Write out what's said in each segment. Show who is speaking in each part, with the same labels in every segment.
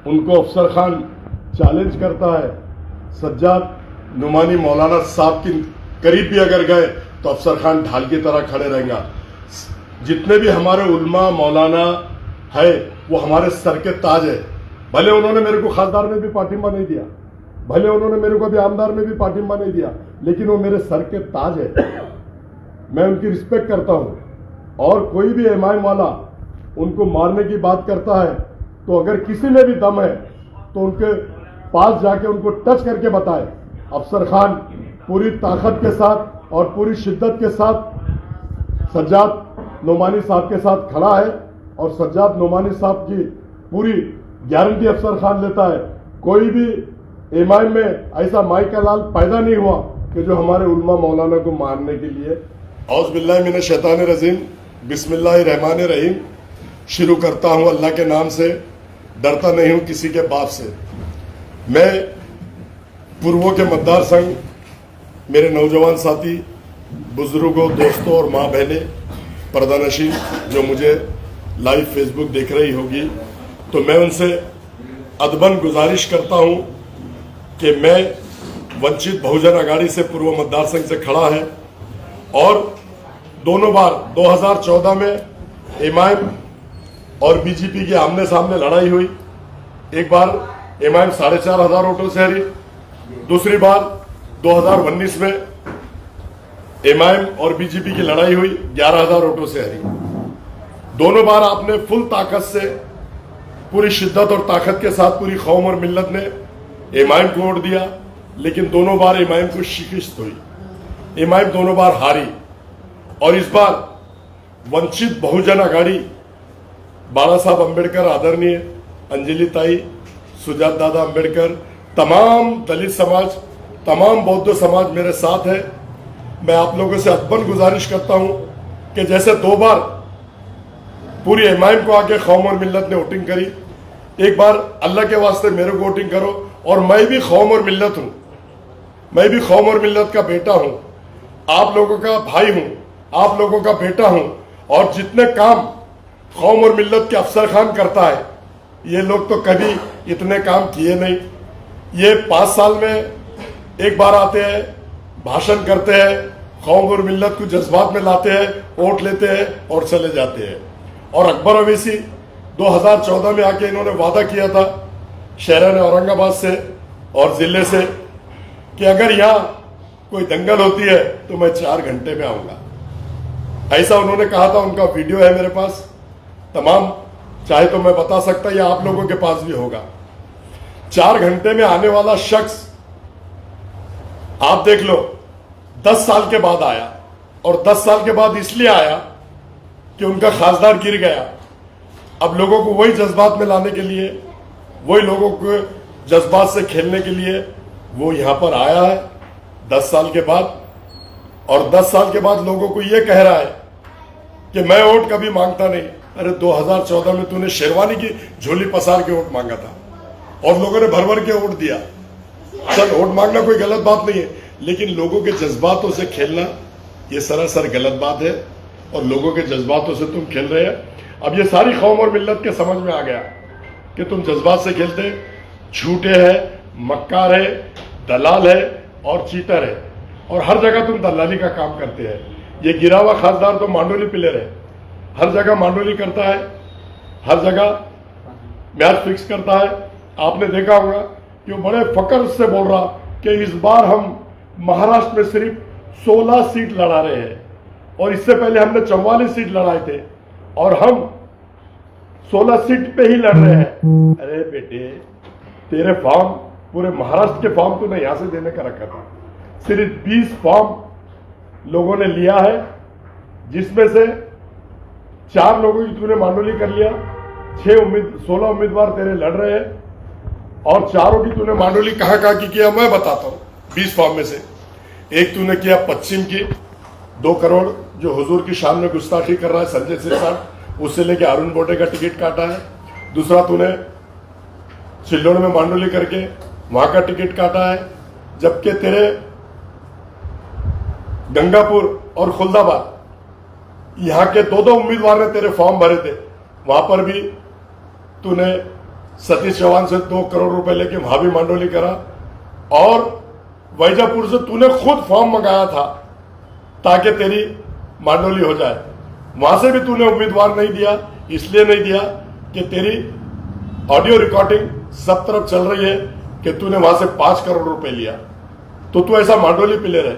Speaker 1: उनको अफसर खान चैलेंज करता है। सज्जाद नुमानी मौलाना साहब के करीब भी अगर गए तो अफसर खान ढाल की तरह खड़े रहेंगे। जितने भी हमारे उल्मा मौलाना है वो हमारे सर के ताज है। भले उन्होंने मेरे को खासदार में भी पार्टिंबा नहीं दिया, भले उन्होंने मेरे को अभी आमदार में भी पार्टिंबा नहीं दिया, लेकिन वो मेरे सर के ताज है। मैं उनकी रिस्पेक्ट करता हूं। और कोई भी इमाम वाला उनको मारने की बात करता है तो अगर किसी में भी दम है तो उनके पास जाके उनको टच करके बताए। अफसर खान पूरी ताकत के साथ और पूरी शिद्दत के साथ सज्जाद नोमानी साहब के साथ खड़ा है और सज्जाद नोमानी साहब की पूरी गारंटी अफसर खान लेता है। कोई भी इमाम में ऐसा माई का लाल पैदा नहीं हुआ कि जो हमारे उल्मा मौलाना को मारने के लिए। औज़ बिल्लाहि मिनश शैतानिर रजीम, बिस्मिल्लाहिर रहमानिर रहीम। शुरू करता हूं अल्लाह के नाम से, डरता नहीं हूं किसी के बाप से। मैं पूर्वों के मतदार संघ, मेरे नौजवान साथी, बुजुर्गों, दोस्तों और माँ बहनें, पर्दानशीन जो मुझे लाइव फेसबुक देख रही होगी, तो मैं उनसे अदबन गुजारिश करता हूं कि मैं वंचित बहुजन अघाड़ी से पूर्व मतदार संघ से खड़ा है और दोनों बार 2014 में इमाम और बीजेपी की आमने सामने लड़ाई हुई। एक बार इमाम 4,500 वोटों से हारी, दूसरी बार 2019 में इमाम और बीजेपी की लड़ाई हुई, 11,000 वोटों से हारी। दोनों बार आपने फुल ताकत से, पूरी शिद्दत और ताकत के साथ पूरी कौम और मिल्लत ने इमाम को वोट दिया, लेकिन दोनों बार इमाम को शिकस्त हुई, इमाम दोनों बार हारी। और इस बार वंचित बहुजन अघाड़ी, बाला साहब अम्बेडकर आदरणीय, अंजलि ताई, सुजात दादा अम्बेडकर, तमाम दलित समाज, तमाम बौद्ध समाज मेरे साथ है। मैं आप लोगों से अदबन गुजारिश करता हूं कि जैसे 2 बार पूरी इमाम को आके कौम और मिल्लत ने वोटिंग करी, एक बार अल्लाह के वास्ते मेरे को वोटिंग करो। और मैं भी कौम और मिल्लत हूं, मैं भी कौम और मिल्लत का बेटा हूं, आप लोगों का भाई हूं, आप लोगों का बेटा हूं। और जितने काम कौम और मिल्लत के अफसर खान करता है, ये लोग तो कभी इतने काम किए नहीं। ये 5 साल में एक बार आते हैं, भाषण करते हैं, कौम और मिल्लत को जज्बात में लाते हैं, वोट लेते हैं और चले जाते हैं। और अकबर अवैसी 2014 में आके इन्होंने वादा किया था शहर औरंगाबाद से और जिले से कि अगर यहाँ कोई दंगल होती है तो मैं 4 घंटे में आऊंगा। ऐसा उन्होंने कहा था, उनका वीडियो है मेरे पास तमाम, चाहे तो मैं बता सकता या आप लोगों के पास भी होगा। 4 घंटे में आने वाला शख्स आप देख लो 10 साल के बाद आया। और 10 साल के बाद इसलिए आया कि उनका खासदार गिर गया। अब लोगों को वही जज्बात में लाने के लिए, वही लोगों को जज्बात से खेलने के लिए वो यहां पर आया है 10 साल के बाद। और 10 साल के बाद लोगों को ये कह रहा है कि मैं वोट कभी मांगता नहीं। अरे 2014 में तूने शेरवानी की झोली पसार के वोट मांगा था और लोगों ने भर भर के वोट दिया। चल, वोट मांगना कोई गलत बात नहीं है, लेकिन लोगों के जज्बातों से खेलना ये सरासर गलत बात है और लोगों के जज्बातों से तुम खेल रहे हैं। अब ये सारी कौम और मिल्लत के समझ में आ गया कि तुम जज्बात से खेलते, झूठे है, मक्कार है, दलाल है और चीटर है और हर जगह तुम दलाली का काम करते हैं। ये गिरा हुआ खासदार तो मांडोली प्लेयर है, हर जगह मांडोली करता है, हर जगह मैच फिक्स करता है। आपने देखा होगा कि वो बड़े फकर से बोल रहा कि इस बार हम महाराष्ट्र में सिर्फ 16 सीट लड़ा रहे हैं और इससे पहले हमने 44 सीट लड़ाए थे और हम 16 सीट पे ही लड़ रहे हैं। अरे बेटे, तेरे फॉर्म, पूरे महाराष्ट्र के फॉर्म तूने यहां से देने का रखा था। सिर्फ 20 फॉर्म लोगों ने लिया है, जिसमें से 4 लोगों की तूने मांडोली कर लिया, 16 उम्मीदवार तेरे लड़ रहे हैं और 4 की तूने मांडोली कहां की किया मैं बताता हूं। 20 फॉर्म में से एक तूने किया पश्चिम की, 2 करोड़ जो हुजूर की शान में गुस्ताखी कर रहा है संजय सिंह साहब, उससे लेके अरुण बोटे का टिकट काटा है। दूसरा तूने चिल्लोड़ में मांडोली करके वहां का टिकट काटा है, जबकि तेरे गंगापुर और खुलदाबाद यहां के 2-2 उम्मीदवार ने तेरे फॉर्म भरे थे, वहां पर भी तूने सतीश चौहान से 2 करोड़ रुपए लेके वहां भी मांडोली करा, और वैजापुर से तूने खुद फॉर्म मंगाया था ताकि तेरी मांडोली हो जाए। वहां से भी तूने उम्मीदवार नहीं दिया, इसलिए नहीं दिया कि तेरी ऑडियो रिकॉर्डिंग सब तरफ चल रही है कि तूने वहां से 5 करोड़ रुपए लिया। तो तू ऐसा मांडोली प्लेयर है।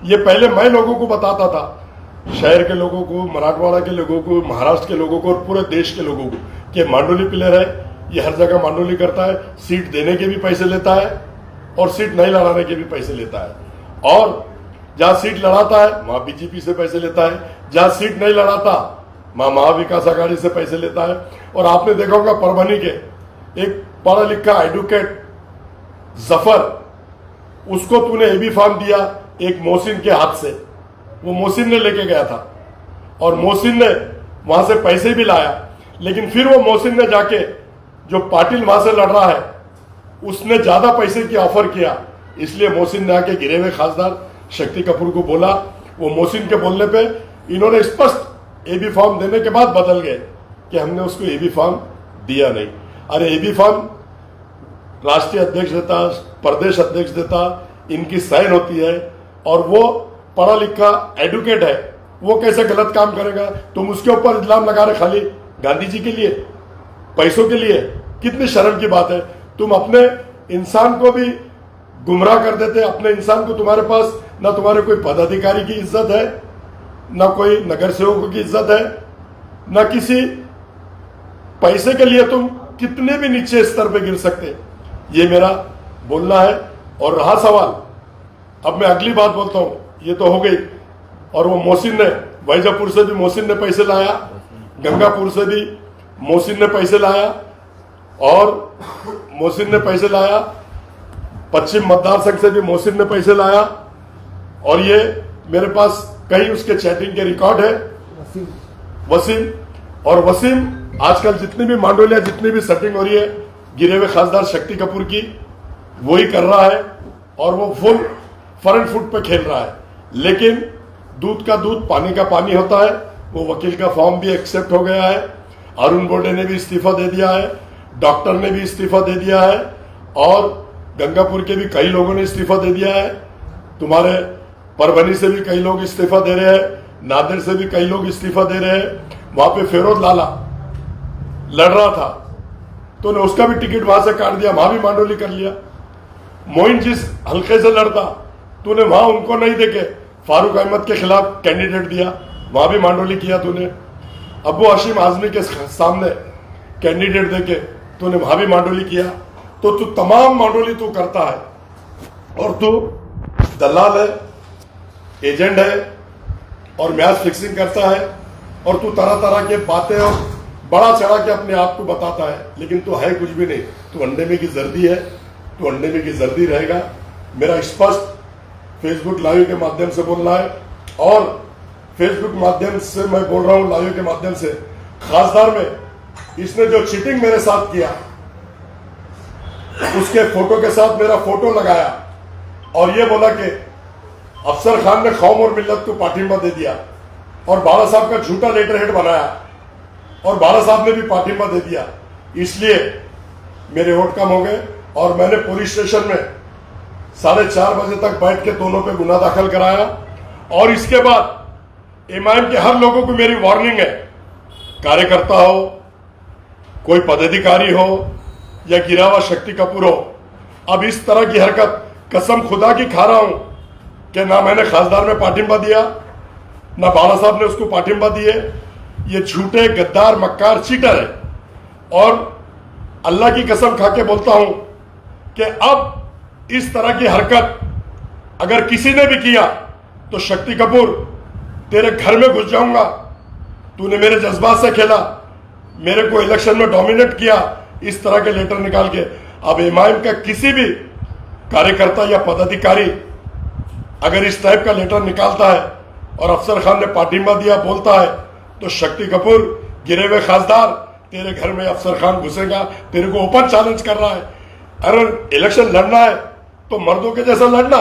Speaker 1: ये पहले मैं लोगों को बताता था, शहर के लोगों को, मराठवाड़ा के लोगों को, महाराष्ट्र के लोगों को और पूरे देश के लोगों को कि मांडोली प्लेयर है, ये हर जगह मांडोली करता है, सीट देने के भी पैसे लेता है और सीट नहीं लड़ाने के भी पैसे लेता है, और जहां सीट लड़ाता है वहां बीजेपी से पैसे लेता है, जहां सीट नहीं लड़ाता वहां महाविकास आघाड़ी से पैसे लेता है। और आपने देखा होगा परभनी के एक पढ़ा लिखा एडवोकेट जफर, उसको तूने एबी फॉर्म दिया एक मोहसिन के हाथ से, वो मोहसिन ने लेके गया था और मोहसिन ने वहां से पैसे भी लाया, लेकिन फिर वो मोहसिन ने जाके जो पाटिल वहां से लड़ रहा है उसने ज्यादा पैसे की ऑफर किया, इसलिए मोहसिन ने आके गिरे हुए खासदार शक्ति कपूर को बोला। वो मोहसिन के बोलने पे इन्होंने स्पष्ट एबी फॉर्म देने के बाद बदल गए कि हमने उसको एबी फॉर्म दिया नहीं। अरे एबी फॉर्म राष्ट्रीय अध्यक्ष देता, प्रदेश अध्यक्ष देता, इनकी साइन होती है, और वो पढ़ा लिखा एडवोकेट है, वो कैसे गलत काम करेगा? तुम उसके ऊपर इल्जाम लगा रहे खाली गांधी जी के लिए, पैसों के लिए। कितनी शर्म की बात है। तुम अपने इंसान को भी गुमराह कर देते, अपने इंसान को। तुम्हारे पास ना तुम्हारे कोई पदाधिकारी की इज्जत है, ना कोई नगर सेवकों की इज्जत है, ना किसी पैसे के लिए तुम कितने भी नीचे स्तर पे गिर सकते। ये मेरा बोलना है। और रहा सवाल, अब मैं अगली बात बोलता हूं, ये तो हो गई। और वो मोहसिन ने, वैजापुर से भी मोहसिन ने पैसे लाया, गंगापुर से भी मोहसिन ने पैसे लाया, और मोहसिन ने पैसे लाया, पश्चिम मतदार संघ से भी मोहसिन ने पैसे लाया, और ये मेरे पास कई उसके चैटिंग के रिकॉर्ड है। वसीम, और वसीम आजकल जितनी भी मांडोलिया, जितनी भी सेटिंग हो रही है गिरे हुए खासदार शक्ति कपूर की, वही कर रहा है, और वो फुल फ्रंट फुट पे खेल रहा है। लेकिन दूध का दूध पानी का पानी होता है। वो वकील का फॉर्म भी एक्सेप्ट हो गया है, अरुण बोडे ने भी इस्तीफा दे दिया है, डॉक्टर ने भी इस्तीफा दे दिया है, और गंगापुर के भी कई लोगों ने इस्तीफा दे दिया है। तुम्हारे परभनी से भी कई लोग इस्तीफा दे रहे हैं, नादेर से भी कई लोग इस्तीफा दे रहे हैं। वहां पे फेरोज लाला लड़ रहा था, तो ने उसका भी टिकट वहां से काट दिया, वहां भी मांडोली कर लिया। मोइन जिस हल्के से लड़ता, तूने वहां उनको नहीं देके फारूक अहमद के खिलाफ कैंडिडेट दिया, वहां भी मांडोली किया तूने। अबू हाशिम आजमी के सामने कैंडिडेट देके तूने वहां भी मांडोली किया। तो तू तमाम मांडोली तू करता है, और तू दलाल है, एजेंट है, और मैच फिक्सिंग करता है, और तू तरह तरह के बातें और बड़ा चढ़ा के अपने आप को बताता है, लेकिन तू है कुछ भी नहीं। तू अंडे में की जर्दी है, तू अंडे में की जर्दी रहेगा। मेरा स्पष्ट फेसबुक लाइव के माध्यम से बोलना है, और फेसबुक माध्यम से मैं बोल रहा हूं, लाइव के माध्यम से, खासदार में इसने जो चीटिंग मेरे साथ किया, उसके फोटो के साथ मेरा फोटो लगाया, और ये बोला कि अफसर खान ने कौम और मिल्लत को पाठिंबा दे दिया, और बाला साहब का झूठा लेटर हेड बनाया, और बाला साहब ने भी पाठिंबा दे दिया, इसलिए मेरे वोट कम हो गए। और मैंने पुलिस स्टेशन में 4:30 बजे तक बैठ के दोनों पे गुना दाखिल कराया। और इसके बाद इमाम के हर लोगों को मेरी वार्निंग है, कार्यकर्ता हो, कोई पदाधिकारी हो या गिरा हुआ शक्ति कपूर हो, अब इस तरह की हरकत कसम खुदा की खा रहा हूं कि ना मैंने खासदार में पाठिंबा दिया, ना बाला साहब ने उसको पाठिंबा दिए। ये झूठे गद्दार मक्कार चीटर है। और अल्लाह की कसम खा के बोलता हूं कि अब इस तरह की हरकत अगर किसी ने भी किया तो शक्ति कपूर तेरे घर में घुस जाऊंगा। तूने मेरे जज्बात से खेला, मेरे को इलेक्शन में डोमिनेट किया इस तरह के लेटर निकाल के। अब एमआईएम का किसी भी कार्यकर्ता या पदाधिकारी अगर इस टाइप का लेटर निकालता है और अफसर खान ने पाठिंबा दिया बोलता है, तो शक्ति कपूर गिरे हुए खासदार तेरे घर में अफसर खान घुसेगा, तेरे को ओपन चैलेंज कर रहा है। अगर इलेक्शन लड़ना है तो मर्दों के जैसा लड़ना,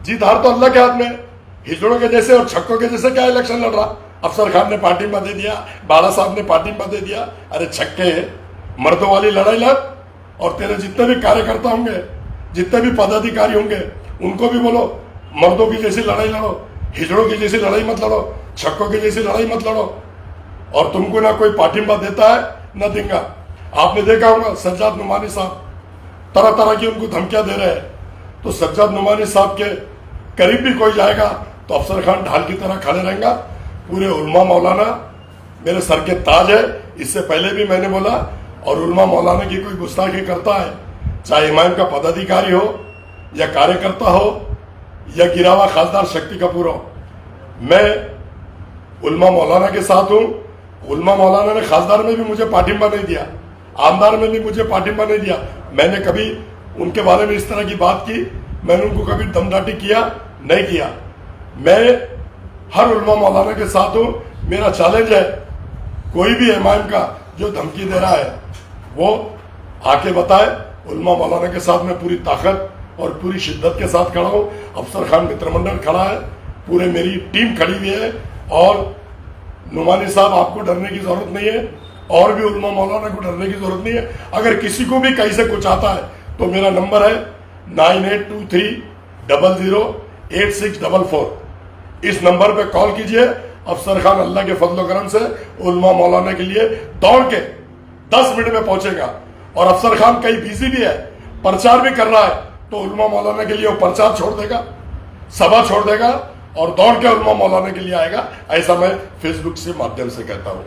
Speaker 1: जीत हार तो अल्लाह के हाथ में। हिजड़ों के जैसे और छक्कों के जैसे क्या इलेक्शन लड़ रहा? अफसर खान ने पार्टी में दे दिया, बाला साहब ने पार्टी में दे दिया, अरे छक्के मर्दों वाली लड़ाई लड़। और तेरे जितने भी कार्यकर्ता होंगे, जितने भी पदाधिकारी होंगे, उनको भी बोलो मर्दों की जैसी लड़ाई लड़ो, हिजड़ों की जैसी लड़ाई मत लड़ो, छक्कों की जैसी लड़ाई मत लड़ो। और तुमको ना कोई पाठिंबा देता है ना देगा। आपने देखा होगा सज्जाद नुमानी साहब तरह तरह की उनको धमकियां दे रहे हैं, तो सज्जाद नुमानी साहब के करीब भी कोई जाएगा तो अफसर खान ढाल की तरह खड़े रहेगा। पूरे उलमा मौलाना मेरे सर के ताज है, इससे पहले भी मैंने बोला। और उलमा मौलाना की कोई गुस्ताखी करता है, चाहे इमाम का पदाधिकारी हो या कार्यकर्ता हो या गिरावा खासदार शक्ति कपूर हो, मैं उलमा मौलाना के साथ हूं। उलमा मौलाना ने खासदार में भी मुझे पाठिंबा नहीं दिया, आमदार में भी मुझे पाठिंबा नहीं दिया। मैंने कभी उनके बारे में इस तरह की बात की, मैंने उनको कभी दमदाटी किया नहीं किया। मैं हर उलमा मौलाना के साथ हूं। मेरा चैलेंज है, कोई भी इमाम का जो धमकी दे रहा है वो आके बताए। उलमा मौलाना के साथ मैं पूरी ताकत और पूरी शिद्दत के साथ खड़ा हूं। अफसर खान मित्रमंडल खड़ा है, पूरे मेरी टीम खड़ी हुई है। और नुमानी साहब आपको डरने की जरूरत नहीं है, और भी उलमा मौलाना को डरने की जरूरत नहीं है। अगर किसी को भी कहीं से कुछ आता है तो मेरा नंबर है 9823008644। इस नंबर पे कॉल कीजिए। अफसर खान अल्लाह के फजल करम से उलमा मौलाना के लिए दौड़ के 10 मिनट में पहुंचेगा। और अफसर खान कहीं बिजी भी है, प्रचार भी कर रहा है, तो उलमा मौलाना के लिए वो प्रचार छोड़ देगा, सभा छोड़ देगा और दौड़ के उलमा मौलाना के लिए आएगा। ऐसा मैं फेसबुक से माध्यम से कहता हूं।